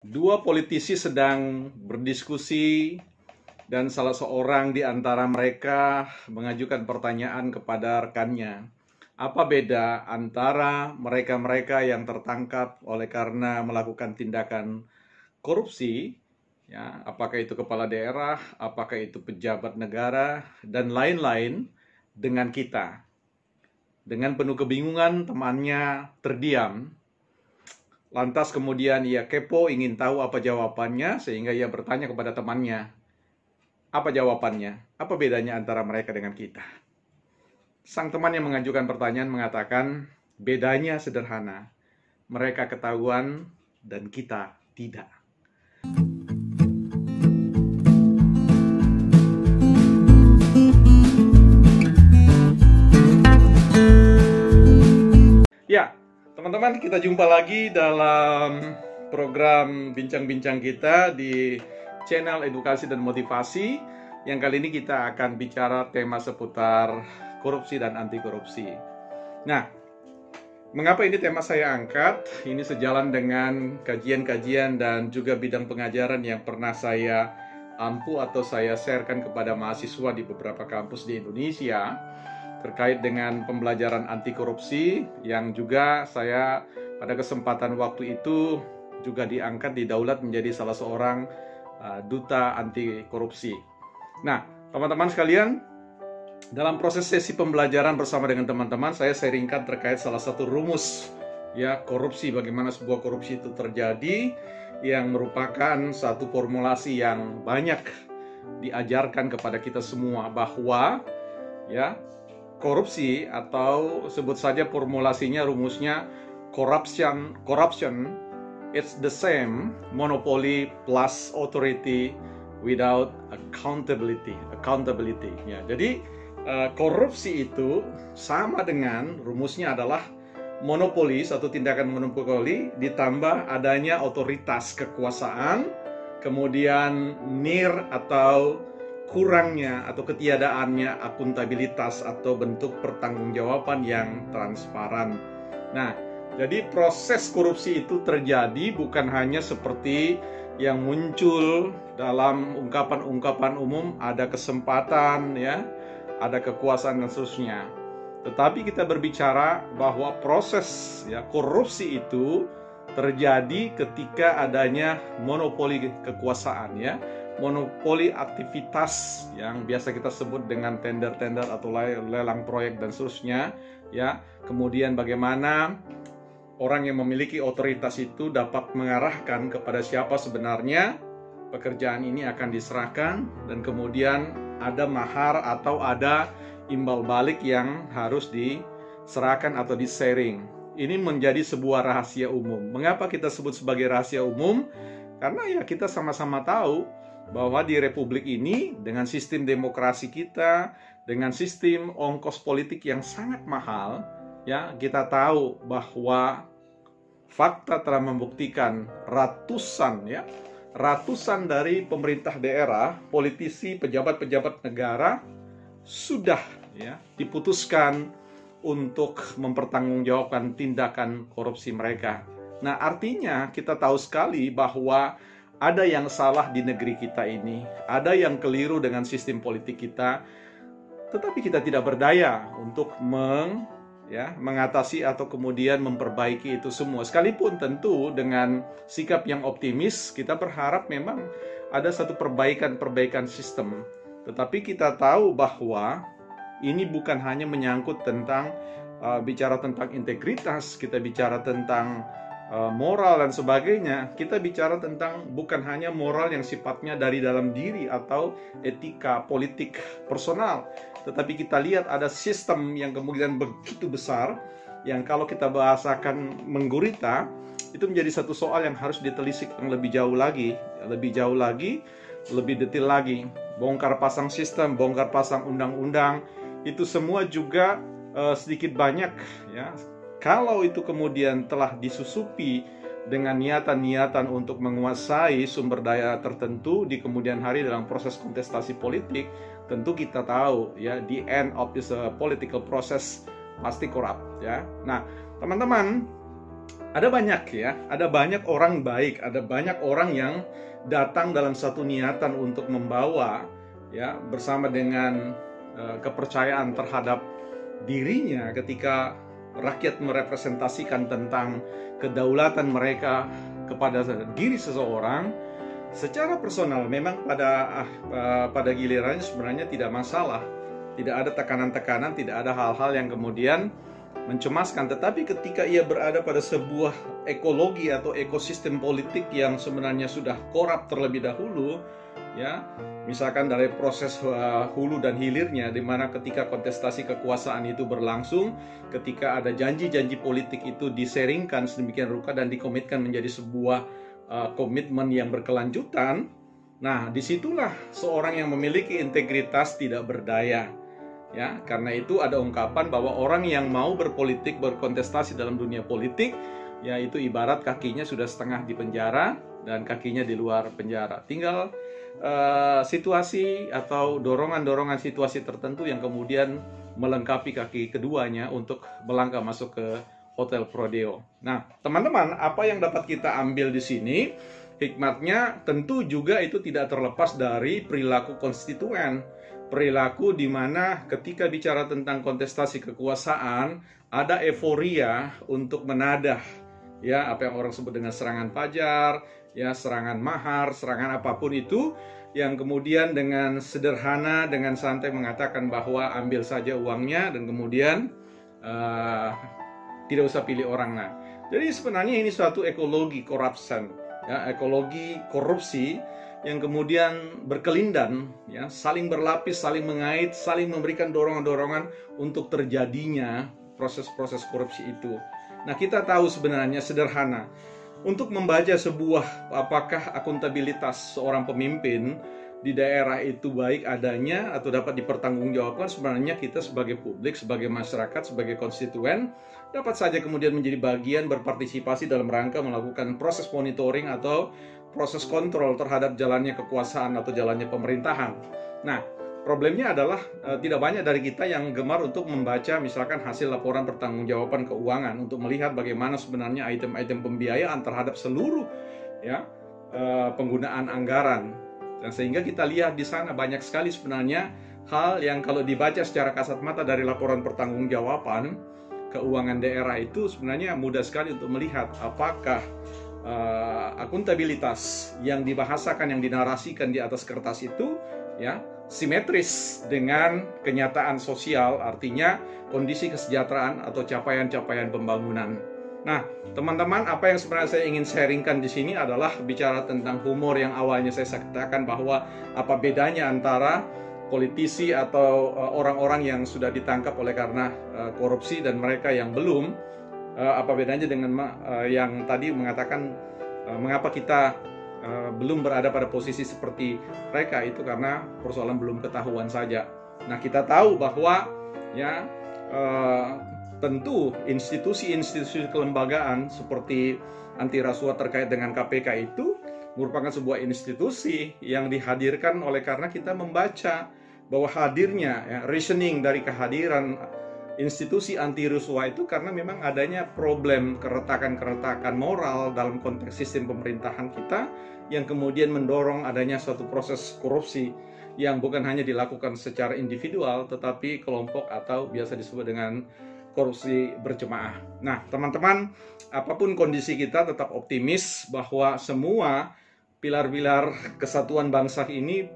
Dua politisi sedang berdiskusi dan salah seorang di antara mereka mengajukan pertanyaan kepada rekannya. Apa beda antara mereka-mereka yang tertangkap oleh karena melakukan tindakan korupsi, ya, apakah itu kepala daerah, apakah itu pejabat negara, dan lain-lain, dengan kita? Dengan penuh kebingungan, temannya terdiam. Lantas kemudian ia kepo, ingin tahu apa jawabannya, sehingga ia bertanya kepada temannya, apa jawabannya? Apa bedanya antara mereka dengan kita? Sang teman yang mengajukan pertanyaan mengatakan, bedanya sederhana. Mereka ketahuan dan kita tidak. Ya, teman-teman, kita jumpa lagi dalam program bincang-bincang kita di channel Edukasi dan Motivasi. Yang kali ini kita akan bicara tema seputar korupsi dan anti korupsi. Nah, mengapa ini tema saya angkat? Ini sejalan dengan kajian-kajian dan juga bidang pengajaran yang pernah saya ampu atau saya sharekan kepada mahasiswa di beberapa kampus di Indonesia terkait dengan pembelajaran anti korupsi yang juga saya pada kesempatan waktu itu juga diangkat didaulat menjadi salah seorang duta anti korupsi. Nah, teman-teman sekalian, dalam proses sesi pembelajaran bersama dengan teman-teman, saya sharingkan terkait salah satu rumus ya korupsi, bagaimana sebuah korupsi itu terjadi, yang merupakan satu formulasi yang banyak diajarkan kepada kita semua bahwa ya korupsi, atau sebut saja formulasinya, rumusnya corruption it's the same monopoly plus authority without accountability ya. Jadi korupsi itu sama dengan rumusnya adalah monopoli, satu tindakan monopoli ditambah adanya otoritas kekuasaan, kemudian nir atau kurangnya atau ketiadaannya akuntabilitas atau bentuk pertanggungjawaban yang transparan. Nah, jadi proses korupsi itu terjadi bukan hanya seperti yang muncul dalam ungkapan-ungkapan umum, ada kesempatan ya, ada kekuasaan dan seterusnya. Tetapi kita berbicara bahwa proses ya korupsi itu terjadi ketika adanya monopoli kekuasaan ya, monopoli aktivitas yang biasa kita sebut dengan tender-tender atau lelang proyek dan seterusnya ya. Kemudian bagaimana orang yang memiliki otoritas itu dapat mengarahkan kepada siapa sebenarnya pekerjaan ini akan diserahkan, dan kemudian ada mahar atau ada imbal balik yang harus diserahkan atau di-sharing. Ini menjadi sebuah rahasia umum. Mengapa kita sebut sebagai rahasia umum? Karena ya kita sama-sama tahu bahwa di republik ini dengan sistem demokrasi kita, dengan sistem ongkos politik yang sangat mahal, ya kita tahu bahwa fakta telah membuktikan ratusan dari pemerintah daerah, politisi, pejabat-pejabat negara sudah ya diputuskan untuk mempertanggungjawabkan tindakan korupsi mereka. Nah, artinya kita tahu sekali bahwa ada yang salah di negeri kita ini, ada yang keliru dengan sistem politik kita, tetapi kita tidak berdaya untuk mengatasi atau kemudian memperbaiki itu semua. Sekalipun tentu dengan sikap yang optimis, kita berharap memang ada satu perbaikan sistem. Tetapi kita tahu bahwa ini bukan hanya menyangkut tentang bicara tentang integritas, kita bicara tentang moral dan sebagainya. Kita bicara tentang bukan hanya moral yang sifatnya dari dalam diri atau etika politik personal, tetapi kita lihat ada sistem yang kemudian begitu besar yang kalau kita bahasakan menggurita, itu menjadi satu soal yang harus ditelisik yang lebih jauh lagi, lebih detail lagi. Bongkar pasang sistem, bongkar pasang undang-undang, itu semua juga sedikit banyak ya. Kalau itu kemudian telah disusupi dengan niatan-niatan untuk menguasai sumber daya tertentu di kemudian hari dalam proses kontestasi politik, tentu kita tahu ya, the end of this political process pasti korup ya. Nah, teman-teman, Ada banyak ya, ada banyak orang baik, ada banyak orang yang datang dalam satu niatan untuk membawa ya bersama dengan kepercayaan terhadap dirinya ketika rakyat merepresentasikan tentang kedaulatan mereka kepada diri seseorang. Secara personal memang pada gilirannya sebenarnya tidak masalah, tidak ada tekanan-tekanan, tidak ada hal-hal yang kemudian mencemaskan. Tetapi ketika ia berada pada sebuah ekologi atau ekosistem politik yang sebenarnya sudah korup terlebih dahulu, ya, misalkan dari proses hulu dan hilirnya, di mana ketika kontestasi kekuasaan itu berlangsung, ketika ada janji-janji politik itu diseringkan sedemikian rupa dan dikomitkan menjadi sebuah komitmen yang berkelanjutan, nah disitulah seorang yang memiliki integritas tidak berdaya. Ya, karena itu ada ungkapan bahwa orang yang mau berpolitik, berkontestasi dalam dunia politik, yaitu ibarat kakinya sudah setengah di penjara dan kakinya di luar penjara. Tinggal situasi atau dorongan-dorongan situasi tertentu yang kemudian melengkapi kaki keduanya untuk melangkah masuk ke hotel Prodeo. Nah, teman-teman, apa yang dapat kita ambil di sini? Hikmatnya tentu juga itu tidak terlepas dari perilaku konstituen. Perilaku di mana ketika bicara tentang kontestasi kekuasaan ada euforia untuk menadah ya apa yang orang sebut dengan serangan fajar, ya serangan mahar, serangan apapun itu yang kemudian dengan sederhana, dengan santai mengatakan bahwa ambil saja uangnya dan kemudian tidak usah pilih orang. Nah, jadi sebenarnya ini suatu ekologi corruption, ya, ekologi korupsi yang kemudian berkelindan, ya, saling berlapis, saling mengait, saling memberikan dorongan-dorongan untuk terjadinya proses-proses korupsi itu. Nah, kita tahu sebenarnya sederhana, untuk membaca sebuah apakah akuntabilitas seorang pemimpin di daerah itu baik adanya atau dapat dipertanggungjawabkan, sebenarnya kita sebagai publik, sebagai masyarakat, sebagai konstituen dapat saja kemudian menjadi bagian berpartisipasi dalam rangka melakukan proses monitoring atau proses kontrol terhadap jalannya kekuasaan atau jalannya pemerintahan. Nah, problemnya adalah tidak banyak dari kita yang gemar untuk membaca misalkan hasil laporan pertanggungjawaban keuangan untuk melihat bagaimana sebenarnya item-item pembiayaan terhadap seluruh ya penggunaan anggaran. Dan sehingga kita lihat di sana banyak sekali sebenarnya hal yang kalau dibaca secara kasat mata dari laporan pertanggungjawaban keuangan daerah itu sebenarnya mudah sekali untuk melihat apakah akuntabilitas yang dibahasakan, yang dinarasikan di atas kertas itu ya simetris dengan kenyataan sosial, artinya kondisi kesejahteraan atau capaian-capaian pembangunan. Nah, teman-teman, apa yang sebenarnya saya ingin sharingkan di sini adalah bicara tentang humor yang awalnya saya katakan bahwa apa bedanya antara politisi atau orang-orang yang sudah ditangkap oleh karena korupsi dan mereka yang belum. Apa bedanya dengan yang tadi mengatakan mengapa kita belum berada pada posisi seperti mereka, itu karena persoalan belum ketahuan saja. Nah, kita tahu bahwa ya tentu institusi-institusi kelembagaan seperti anti rasuah terkait dengan KPK itu merupakan sebuah institusi yang dihadirkan oleh karena kita membaca bahwa hadirnya ya, reasoning dari kehadiran institusi anti rasuah itu karena memang adanya problem keretakan-keretakan moral dalam konteks sistem pemerintahan kita yang kemudian mendorong adanya suatu proses korupsi yang bukan hanya dilakukan secara individual tetapi kelompok atau biasa disebut dengan korupsi berjemaah. Nah, teman-teman, apapun kondisi kita tetap optimis bahwa semua pilar-pilar kesatuan bangsa ini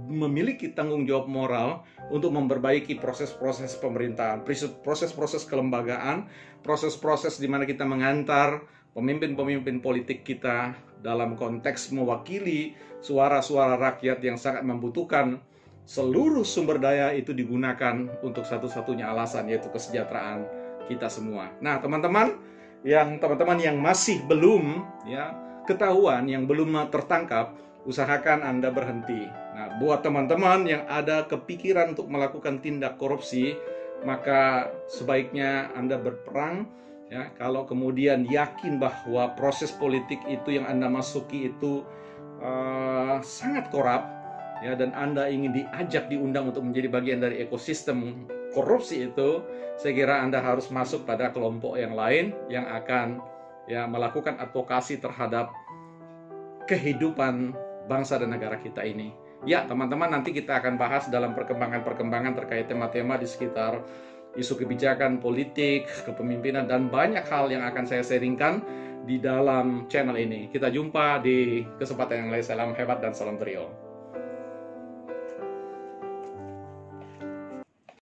memiliki tanggung jawab moral untuk memperbaiki proses-proses pemerintahan, proses-proses kelembagaan, proses-proses di mana kita mengantar pemimpin-pemimpin politik kita dalam konteks mewakili suara-suara rakyat yang sangat membutuhkan seluruh sumber daya itu digunakan untuk satu-satunya alasan, yaitu kesejahteraan kita semua. Nah, teman-teman yang masih belum ya ketahuan, yang belum tertangkap, usahakan Anda berhenti. Nah, buat teman-teman yang ada kepikiran untuk melakukan tindak korupsi, maka sebaiknya Anda berperang ya. Kalau kemudian yakin bahwa proses politik itu yang Anda masuki itu sangat korup ya, dan Anda ingin diundang untuk menjadi bagian dari ekosistem korupsi itu, saya kira Anda harus masuk pada kelompok yang lain yang akan ya melakukan advokasi terhadap kehidupan bangsa dan negara kita ini. Ya, teman-teman, nanti kita akan bahas dalam perkembangan-perkembangan terkait tema-tema di sekitar isu kebijakan, politik, kepemimpinan, dan banyak hal yang akan saya sharingkan di dalam channel ini. Kita jumpa di kesempatan yang lain. Salam hebat dan salam Trio.